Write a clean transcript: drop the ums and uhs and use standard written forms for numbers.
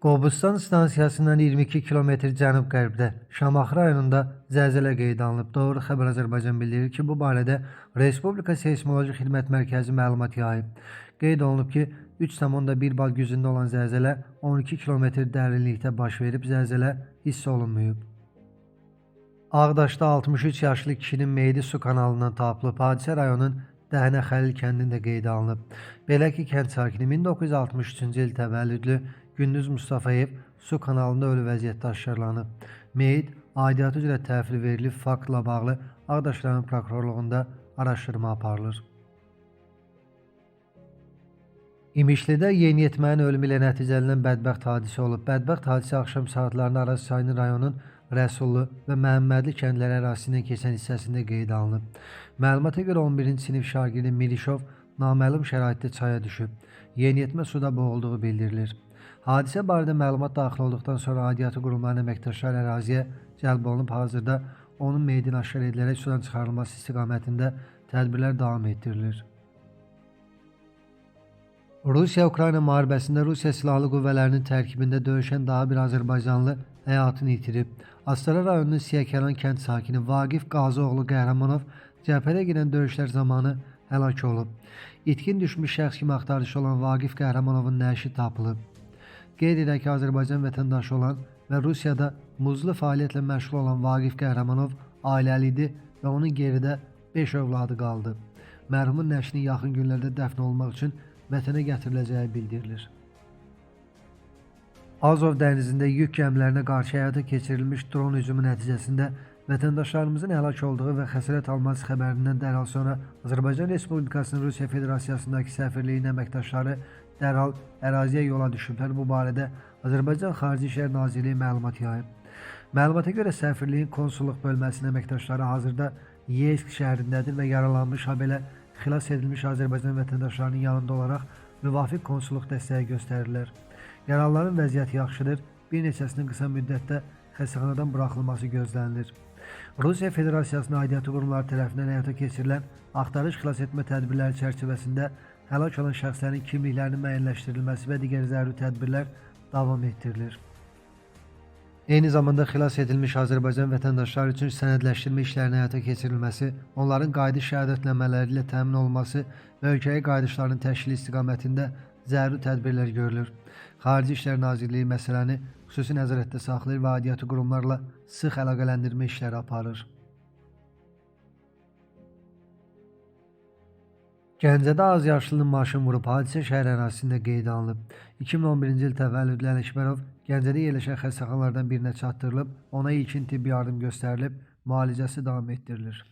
Qobustan stansiyasından 22 kilometr cənub-qərbdə Şamaxı rayonunda zəlzələ qeydə alınıb. Doğru Xəbər Azərbaycan bildirir ki, bu barədə Respublika Seysmoloji Xidmət Mərkəzi məlumat yayıb. Qeyd olunub ki, 3,1 bal gücündə olan zəlzələ 12 kilometr dərinlikdə baş verib, zəlzələ hiss olunmayıb. Ağdaşda 63 yaşlı kişinin meyidi su kanalından tapılıb. Hadisə rayonun Dəhnə Xəlil kəndində qeydə alınıb. Belə ki, kənd sakini 1963-cü il təvəllüdlü Gündüz Mustafayev su kanalında ölü vəziyyətdə aşkarlanıb. Meyit aidiyyatı üzrə təhvil verilib, faktla bağlı Ağdaş rayon prokurorluğunda araşdırma aparılır. İmişlidə yeniyetmənin ölümü ilə nəticələnən bədbəxt hadisə olub. Bədbəxt hadisə axşam saatlarında Araz Sayını rayonun Rəsullu və Məhəmmədli kəndləri ərazisindən keçən hissəsində qeydə alınıb. Məlumata görə 11-ci sinif şagirdi Milişov naməlum şəraitdə çaya düşüb. Yeniyetmə suda boğulduğu bildirilir. Hadisə barədə məlumat daxil olduqdan sonra aidiyyatı qurumların əməkdaşları əraziyə cəlb olunub, hazırda onun meyidini aşkar edilərək sudan çıxarılması istiqamətində tədbirlər davam etdirilir. Rusiya-Ukrayna müharibəsində Rusiya Silahlı Qüvvələrinin tərkibində döyüşən daha bir Azərbaycanlı həyatını itirib. Astara rayonunun Siyəkəran kənd sakini Vaqif Qazıoğlu Qəhrəmanov cəbhədə gedən döyüşlər zamanı həlak olub. İtkin düşmüş şəxs kimi axtarışı olan Vaqif Qəhrəmanovun nəşi tapılıb. Qeyd edək ki, Azərbaycan vətəndaşı olan və Rusiyada muzlu fəaliyyətlə məşğul olan Vaqif Qəhrəmanov ailəli idi və onun geridə 5 övladı qaldı. Mərhumun nəşinin yaxın günlərdə dəfn olunmaq üçün vətənə gətiriləcəyi bildirilir. Azov dənizində yük gəmilərinə qarşı həyata keçirilmiş dron hücumu nəticəsində vətəndaşlarımızın həlak olduğu və xəsarət alması xəbərindən dərhal sonra Azərbaycan Respublikasının Rusiya Federasiyasındakı səfirliyin əməkdaşları dərhal əraziyə yola düşüblər. Bu barədə Azərbaycan Xarici İşlər Nazirliyi məlumat yayıb. Məlumata görə səfirliyin konsulluq bölməsinin əməkdaşları hazırda Yeysk şəhərindədir və yaralanmış, habelə xilas edilmiş Azərbaycan vətəndaşlarının yanında olaraq müvafiq konsulluq dəstəyi göstərirlər. Yaralıların vəziyyəti yaxşıdır. Bir neçəsinin qısa müddətdə xəstəxanadan buraxılması gözlənilir. Rusiya Federasiyasının aidiyyatı qurumları tərəfindən həyata keçirilən axtarış xilas etmə tədbirləri çərçivəsində həlak olan şəxslərin kimliklərinin müəyyənləşdirilməsi və digər zəruri tədbirlər davam etdirilir. Eyni zamanda xilas edilmiş Azərbaycan vətəndaşları üçün sənədləşdirmə işlərinin həyata keçirilməsi, onların qayıdış şəhadətnamələri ilə təmin olunması və ölkəyə qayıdışlarının təşkili istiqamətində zəruri tədbirlər görülür. Xarici İşlər Nazirliyi məsələni xüsusi nəzarətdə saxlayır və aidiyyatı qurumlarla sıx əlaqələndirmə işləri aparır. Gəncədə az yaşlının maşın vurub, hadisə şəhər ərazisində qeydə alınıb. 2011-ci il təvəllüdlü Ələkbərov Gəncədə yerləşən xəstəxanalardan birinə çatdırılıb, ona ilkin tibbi yardım göstərilib, müalicəsi davam etdirilir.